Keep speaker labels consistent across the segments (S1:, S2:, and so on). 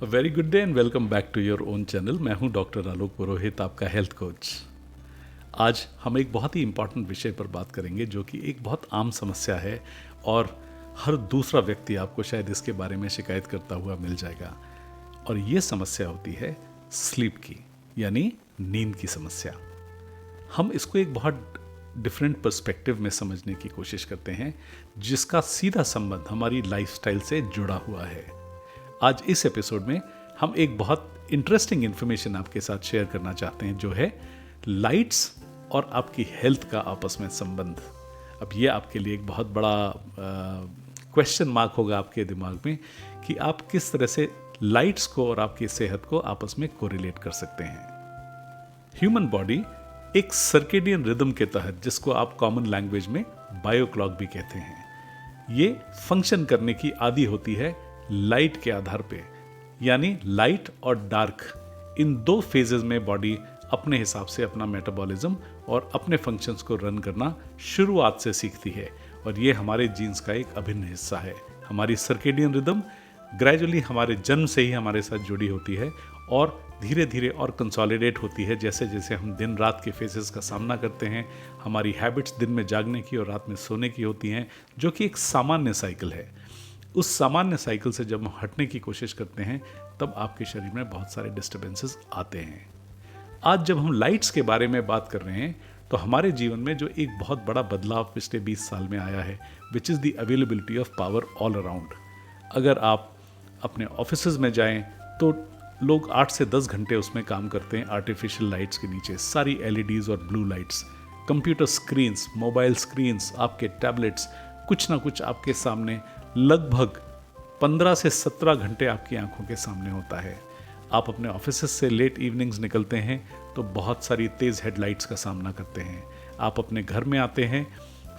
S1: Very good day and welcome back to your own channel. मैं हूं doctor आलोक पुरोहित, आपका health coach. आज हम एक बहुत ही इंपॉर्टेंट विषय पर बात करेंगे जो कि एक बहुत आम समस्या है और हर दूसरा व्यक्ति आपको शायद इसके बारे में शिकायत करता हुआ मिल जाएगा। और ये समस्या होती है स्लीप की, यानी नींद की समस्या। हम इसको एक बहुत डिफरेंट पर्सपेक्टिव में समझने की कोशिश करते हैं जिसका सीधा संबंध हमारी लाइफस्टाइल से जुड़ा हुआ है। आज इस एपिसोड में हम एक बहुत इंटरेस्टिंग इंफॉर्मेशन आपके साथ शेयर करना चाहते हैं, जो है लाइट्स और आपकी हेल्थ का आपस में संबंध। अब ये आपके लिए एक बहुत बड़ा क्वेश्चन मार्क होगा आपके दिमाग में कि आप किस तरह से लाइट्स को और आपकी सेहत को आपस में कोरिलेट कर सकते हैं। ह्यूमन बॉडी एक सर्केडियन रिदम के तहत, जिसको आप कॉमन लैंग्वेज में बायो क्लॉक भी कहते हैं, ये फंक्शन करने की आदी होती है लाइट के आधार पे। यानी लाइट और डार्क, इन दो फेजेस में बॉडी अपने हिसाब से अपना मेटाबॉलिज्म और अपने फंक्शंस को रन करना शुरुआत से सीखती है। और ये हमारे जीन्स का एक अभिन्न हिस्सा है। हमारी सर्केडियन रिदम ग्रेजुअली हमारे जन्म से ही हमारे साथ जुड़ी होती है और धीरे धीरे और कंसोलिडेट होती है जैसे जैसे हम दिन रात के फेजेस का सामना करते हैं। हमारी हैबिट्स दिन में जागने की और रात में सोने की होती हैं, जो कि एक सामान्य साइकिल है। उस सामान्य साइकिल से जब हम हटने की कोशिश करते हैं तब आपके शरीर में बहुत सारे डिस्टर्बेंसेस आते हैं। आज जब हम लाइट्स के बारे में बात कर रहे हैं तो हमारे जीवन में जो एक बहुत बड़ा बदलाव पिछले 20 साल में आया है, which is the availability of power all around. अगर आप अपने ऑफिसेज में जाएं तो लोग 8 से 10 घंटे उसमें काम करते हैं आर्टिफिशियल लाइट्स के नीचे। सारी LEDs और blue lights, computer screens, mobile screens, आपके टैबलेट्स, कुछ ना कुछ आपके सामने लगभग 15 से 17 घंटे आपकी आंखों के सामने होता है। आप अपने ऑफिस से लेट इवनिंग्स निकलते हैं तो बहुत सारी तेज़ हेडलाइट्स का सामना करते हैं। आप अपने घर में आते हैं,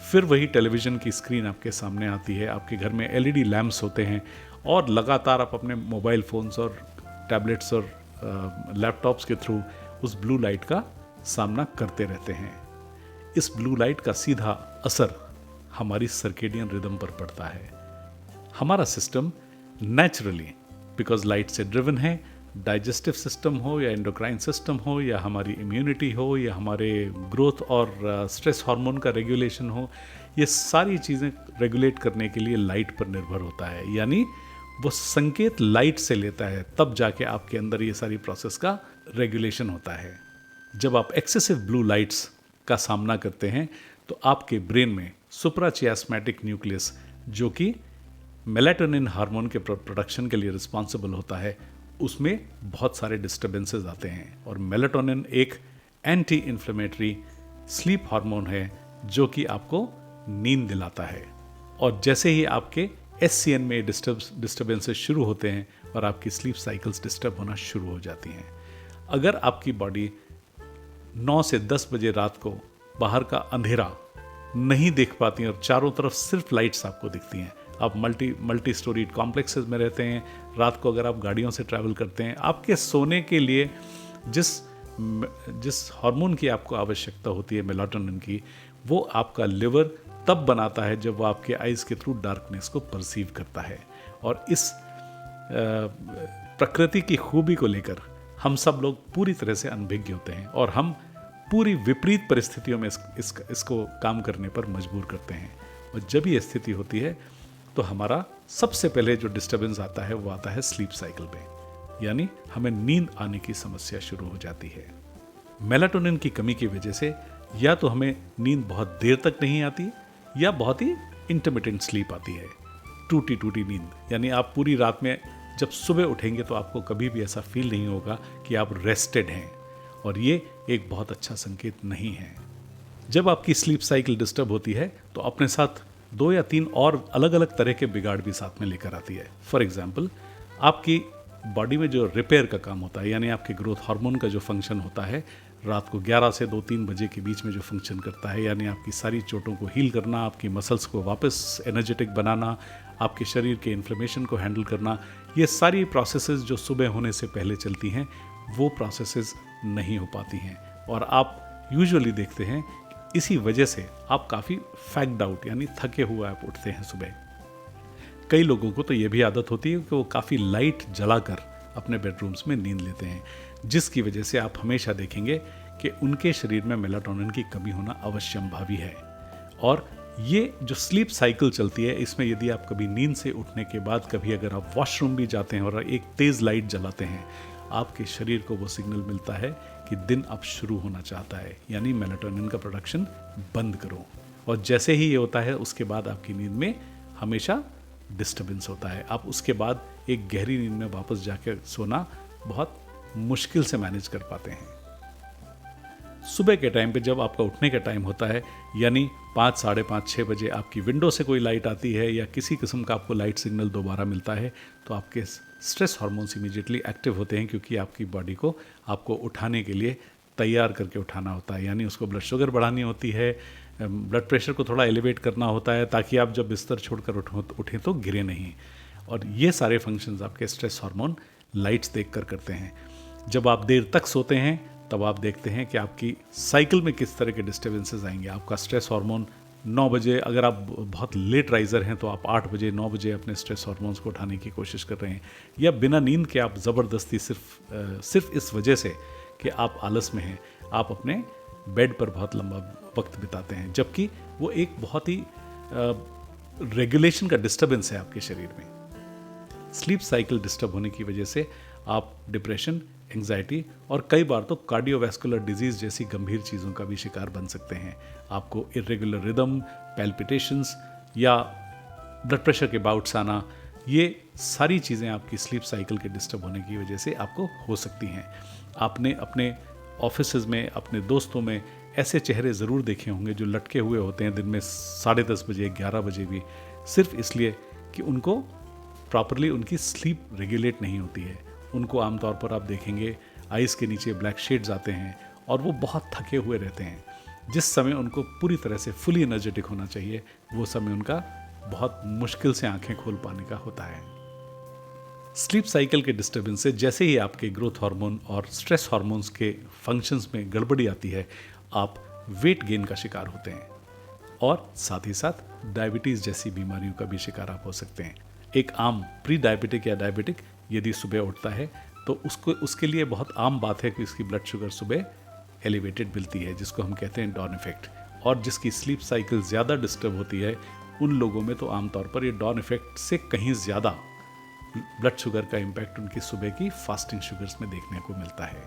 S1: फिर वही टेलीविज़न की स्क्रीन आपके सामने आती है। आपके घर में LED लैम्प्स होते हैं और लगातार आप अपने मोबाइल फ़ोन्स और टैबलेट्स और लैपटॉप्स के थ्रू उस ब्लू लाइट का सामना करते रहते हैं। इस ब्लू लाइट का सीधा असर हमारी सर्केडियन रिदम पर पड़ता है। हमारा सिस्टम नेचुरली, बिकॉज लाइट से ड्रिवन है, डाइजेस्टिव सिस्टम हो या एंडोक्राइन सिस्टम हो या हमारी इम्यूनिटी हो या हमारे ग्रोथ और स्ट्रेस हार्मोन का रेगुलेशन हो, ये सारी चीज़ें रेगुलेट करने के लिए लाइट पर निर्भर होता है। यानी वो संकेत लाइट से लेता है, तब जाके आपके अंदर ये सारी प्रोसेस का रेगुलेशन होता है। जब आप एक्सेसिव ब्लू लाइट्स का सामना करते हैं तो आपके ब्रेन में सुप्राचियास्मेटिक न्यूक्लियस, जो कि मेलाटोनिन हार्मोन के प्रोडक्शन के लिए रिस्पॉन्सिबल होता है, उसमें बहुत सारे डिस्टर्बेंसेस आते हैं। और मेलाटोनिन एक एंटी इन्फ्लेमेटरी स्लीप हार्मोन है जो कि आपको नींद दिलाता है। और जैसे ही आपके SCN में डिस्टर्बेंसेस शुरू होते हैं और आपकी स्लीप साइकिल्स डिस्टर्ब होना शुरू हो जाती हैं। अगर आपकी बॉडी 9 से 10 बजे रात को बाहर का अंधेरा नहीं देख पाती और चारों तरफ सिर्फ लाइट्स आपको दिखती हैं, आप मल्टी स्टोरीड कॉम्प्लेक्सेस में रहते हैं, रात को अगर आप गाड़ियों से ट्रैवल करते हैं, आपके सोने के लिए जिस हार्मोन की आपको आवश्यकता होती है, मेलाटोनिन की, वो आपका लिवर तब बनाता है जब वो आपके आइज़ के थ्रू डार्कनेस को परसीव करता है। और इस प्रकृति की खूबी को लेकर हम सब लोग पूरी तरह से अनभिज्ञ होते हैं और हम पूरी विपरीत परिस्थितियों में इसको काम करने पर मजबूर करते हैं। और जब ये स्थिति होती है तो हमारा सबसे पहले जो डिस्टर्बेंस आता है वो आता है स्लीप साइकिल पे, यानी हमें नींद आने की समस्या शुरू हो जाती है। मेलाटोनिन की कमी की वजह से या तो हमें नींद बहुत देर तक नहीं आती या बहुत ही इंटरमिटेंट स्लीप आती है, टूटी टूटी नींद। यानी आप पूरी रात में जब सुबह उठेंगे तो आपको कभी भी ऐसा फील नहीं होगा कि आप रेस्टेड हैं, और ये एक बहुत अच्छा संकेत नहीं है। जब आपकी स्लीप साइकिल डिस्टर्ब होती है तो अपने साथ 2 या 3 और अलग अलग तरह के बिगाड़ भी साथ में लेकर आती है। फॉर एग्जाम्पल, आपकी बॉडी में जो रिपेयर का काम होता है, यानी आपके ग्रोथ हार्मोन का जो फंक्शन होता है, रात को 11 से 2-3 बजे के बीच में जो फंक्शन करता है, यानी आपकी सारी चोटों को हील करना, आपकी मसल्स को वापस एनर्जेटिक बनाना, आपके शरीर के इन्फ्लेमेशन को हैंडल करना, ये सारी प्रोसेसेस जो सुबह होने से पहले चलती हैं, वो प्रोसेसेस नहीं हो पाती हैं। और आप यूजुअली देखते हैं इसी वजह से आप काफ़ी फैक्ड आउट, यानी थके हुए आप उठते हैं सुबह। कई लोगों को तो ये भी आदत होती है कि वो काफ़ी लाइट जलाकर अपने बेडरूम्स में नींद लेते हैं, जिसकी वजह से आप हमेशा देखेंगे कि उनके शरीर में मेलाटोनिन की कमी होना अवश्यंभावी है। और ये जो स्लीप साइकिल चलती है, इसमें यदि आप कभी नींद से उठने के बाद कभी अगर आप वॉशरूम भी जाते हैं और एक तेज़ लाइट जलाते हैं, आपके शरीर को वो सिग्नल मिलता है कि दिन अब शुरू होना चाहता है, यानी मेलाटोनिन का प्रोडक्शन बंद करो। और जैसे ही ये होता है उसके बाद आपकी नींद में हमेशा डिस्टर्बेंस होता है। आप उसके बाद एक गहरी नींद में वापस जाकर सोना बहुत मुश्किल से मैनेज कर पाते हैं। सुबह के टाइम पे जब आपका उठने का टाइम होता है, यानी 5, साढ़े 5, 6 बजे आपकी विंडो से कोई लाइट आती है या किसी किस्म का आपको लाइट सिग्नल दोबारा मिलता है, तो आपके स्ट्रेस हार्मोन्स इमीडिएटली एक्टिव होते हैं, क्योंकि आपकी बॉडी को आपको उठाने के लिए तैयार करके उठाना होता है। यानी उसको ब्लड शुगर बढ़ानी होती है, ब्लड प्रेशर को थोड़ा एलिवेट करना होता है, ताकि आप जब बिस्तर छोड़कर उठें तो गिरे नहीं। और ये सारे फंक्शंस आपके स्ट्रेस हार्मोन लाइट्स देखकर करते हैं। जब आप देर तक सोते हैं तब आप देखते हैं कि आपकी साइकिल में किस तरह के डिस्टर्बेंसेस आएंगे। आपका स्ट्रेस हार्मोन 9 बजे, अगर आप बहुत लेट राइजर हैं तो आप 8 बजे 9 बजे अपने स्ट्रेस हार्मोन्स को उठाने की कोशिश कर रहे हैं, या बिना नींद के आप ज़बरदस्ती सिर्फ इस वजह से कि आप आलस में हैं, आप अपने बेड पर बहुत लंबा वक्त बिताते हैं, जबकि वो एक बहुत ही रेगुलेशन का डिस्टर्बेंस है आपके शरीर में। स्लीप साइकिल डिस्टर्ब होने की वजह से आप डिप्रेशन, एंग्जाइटी और कई बार तो कार्डियोवैस्कुलर डिजीज़ जैसी गंभीर चीज़ों का भी शिकार बन सकते हैं। आपको इरेगुलर रिदम, पैल्पिटेशंस या ब्लड प्रेशर के बाउट्स आना, ये सारी चीज़ें आपकी स्लीप साइकिल के डिस्टर्ब होने की वजह से आपको हो सकती हैं। आपने अपने ऑफिसेज़ में, अपने दोस्तों में ऐसे चेहरे ज़रूर देखे होंगे जो लटके हुए होते हैं दिन में 10:30 बजे, 11 बजे भी, सिर्फ इसलिए कि उनको प्रॉपरली उनकी स्लीप रेगुलेट नहीं होती है। उनको आमतौर पर आप देखेंगे आइज़ के नीचे ब्लैक शेड्स आते हैं और वो बहुत थके हुए रहते हैं। जिस समय उनको पूरी तरह से फुली एनर्जेटिक होना चाहिए, वो समय उनका बहुत मुश्किल से आंखें खोल पाने का होता है। स्लीप साइकिल के डिस्टर्बेंस से जैसे ही आपके ग्रोथ हार्मोन और स्ट्रेस हार्मोन्स के फंक्शंस में गड़बड़ी आती है, आप वेट गेन का शिकार होते हैं और साथ ही साथ डायबिटीज़ जैसी बीमारियों का भी शिकार आप हो सकते हैं। एक आम प्री डायबिटिक या डायबिटिक यदि सुबह उठता है तो उसके लिए बहुत आम बात है कि उसकी ब्लड शुगर सुबह एलिवेटेड मिलती है, जिसको हम कहते हैं डॉन इफेक्ट। और जिसकी स्लीप साइकिल ज़्यादा डिस्टर्ब होती है, उन लोगों में तो आमतौर पर ये डॉन इफेक्ट से कहीं ज़्यादा ब्लड शुगर का इम्पैक्ट उनकी सुबह की फास्टिंग शुगर्स में देखने को मिलता है।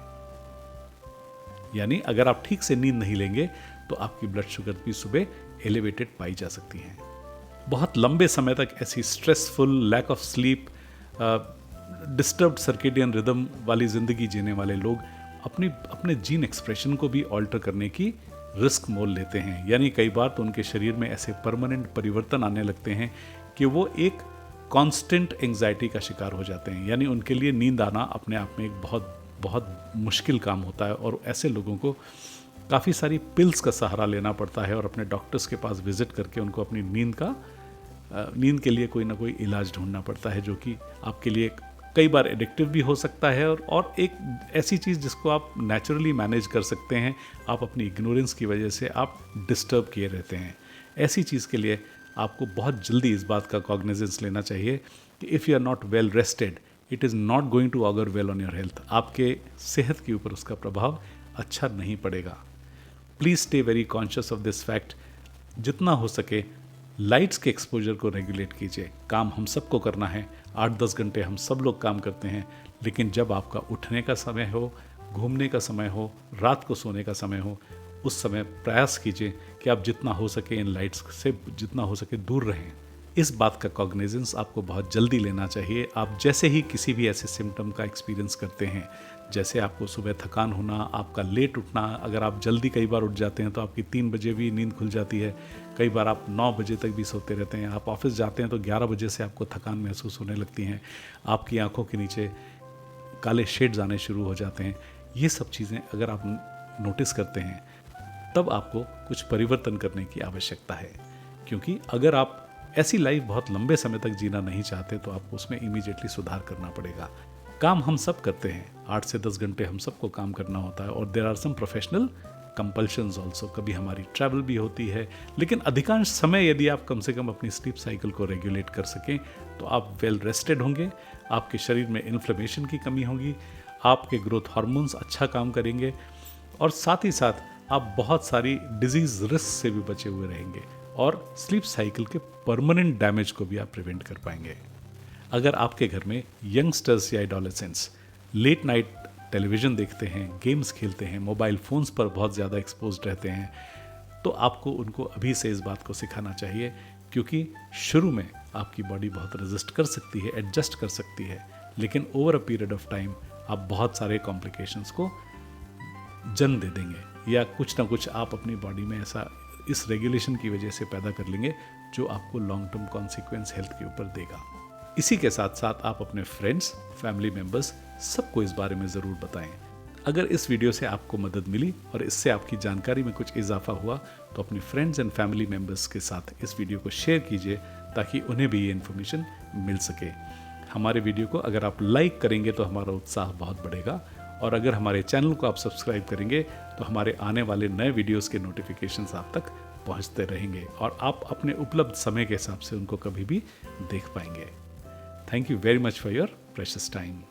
S1: यानी अगर आप ठीक से नींद नहीं लेंगे तो आपकी ब्लड शुगर भी सुबह एलिवेटेड पाई जा सकती है। बहुत लंबे समय तक ऐसी stressful, lack of sleep, disturbed circadian rhythm वाली ज़िंदगी जीने वाले लोग अपने जीन एक्सप्रेशन को भी ऑल्टर करने की रिस्क मोल लेते हैं। यानी कई बार तो उनके शरीर में ऐसे परमानेंट परिवर्तन आने लगते हैं कि वो एक कांस्टेंट एंग्जाइटी का शिकार हो जाते हैं। यानी उनके लिए नींद आना अपने आप में एक बहुत बहुत मुश्किल काम होता है और ऐसे लोगों को काफ़ी सारी पिल्स का सहारा लेना पड़ता है और अपने डॉक्टर्स के पास विजिट करके उनको अपनी नींद के लिए कोई ना कोई इलाज ढूंढना पड़ता है, जो कि आपके लिए कई बार एडिक्टिव भी हो सकता है और एक ऐसी चीज़ जिसको आप नेचुरली मैनेज कर सकते हैं, आप अपनी इग्नोरेंस की वजह से आप डिस्टर्ब किए रहते हैं। ऐसी चीज़ के लिए आपको बहुत जल्दी इस बात का कॉग्निजेंस लेना चाहिए कि if you are not well rested, it is not going to augur well on your health. आपके सेहत के ऊपर उसका प्रभाव अच्छा नहीं पड़ेगा। Please stay very conscious of this fact. जितना हो सके लाइट्स के एक्सपोजर को रेगुलेट कीजिए। काम हम सबको करना है, 8-10 घंटे हम सब लोग काम करते हैं, लेकिन जब आपका उठने का समय हो, घूमने का समय हो, रात को सोने का समय हो, उस समय प्रयास कीजिए कि आप जितना हो सके इन लाइट्स से जितना हो सके दूर रहें। इस बात का कॉग्निजेंस आपको बहुत जल्दी लेना चाहिए। आप जैसे ही किसी भी ऐसे सिम्टम का एक्सपीरियंस करते हैं, जैसे आपको सुबह थकान होना, आपका लेट उठना, अगर आप जल्दी कई बार उठ जाते हैं तो आपकी 3 बजे भी नींद खुल जाती है, कई बार आप 9 बजे तक भी सोते रहते हैं, आप ऑफिस जाते हैं तो 11 बजे से आपको थकान महसूस होने लगती है, आपकी आंखों के नीचे काले शेड्स आने शुरू हो जाते हैं। ये सब चीज़ें अगर आप नोटिस करते हैं तब आपको कुछ परिवर्तन करने की आवश्यकता है, क्योंकि अगर आप ऐसी लाइफ बहुत लंबे समय तक जीना नहीं चाहते तो आपको उसमें इमीडिएटली सुधार करना पड़ेगा। काम हम सब करते हैं, 8 से 10 घंटे हम सबको काम करना होता है और there are some professional compulsions also, कभी हमारी ट्रैवल भी होती है, लेकिन अधिकांश समय यदि आप कम से कम अपनी स्लीप साइकिल को रेगुलेट कर सकें तो आप वेल रेस्टेड होंगे, आपके शरीर में इन्फ्लेमेशन की कमी होगी, आपके ग्रोथ हार्मोन्स अच्छा काम करेंगे और साथ ही साथ आप बहुत सारी डिजीज रिस्क से भी बचे हुए रहेंगे और स्लीप साइकिल के परमानेंट डैमेज को भी आप प्रिवेंट कर पाएंगे। अगर आपके घर में यंगस्टर्स या एडोलेसेंट्स लेट नाइट टेलीविज़न देखते हैं, गेम्स खेलते हैं, मोबाइल फ़ोन्स पर बहुत ज़्यादा एक्सपोज्ड रहते हैं, तो आपको उनको अभी से इस बात को सिखाना चाहिए, क्योंकि शुरू में आपकी बॉडी बहुत रेजिस्ट कर सकती है, एडजस्ट कर सकती है, लेकिन over a period of time आप बहुत सारे कॉम्प्लिकेशंस को जन्म दे देंगे या कुछ ना कुछ आप अपनी बॉडी में ऐसा इस रेगुलेशन की वजह से पैदा कर लेंगे जो आपको लॉन्ग टर्म कॉन्सिक्वेंस हेल्थ के ऊपर देगा। इसी के साथ साथ आप अपने फ्रेंड्स, फैमिली मेम्बर्स सबको इस बारे में ज़रूर बताएं। अगर इस वीडियो से आपको मदद मिली और इससे आपकी जानकारी में कुछ इजाफा हुआ तो अपनी फ्रेंड्स एंड फैमिली मेम्बर्स के साथ इस वीडियो को शेयर कीजिए ताकि उन्हें भी ये इन्फॉर्मेशन मिल सके। हमारे वीडियो को अगर आप लाइक करेंगे तो हमारा उत्साह बहुत बढ़ेगा और अगर हमारे चैनल को आप सब्सक्राइब करेंगे तो हमारे आने वाले नए वीडियोस के नोटिफिकेशंस आप तक पहुंचते रहेंगे और आप अपने उपलब्ध समय के हिसाब से उनको कभी भी देख पाएंगे। Thank you very much for your precious time.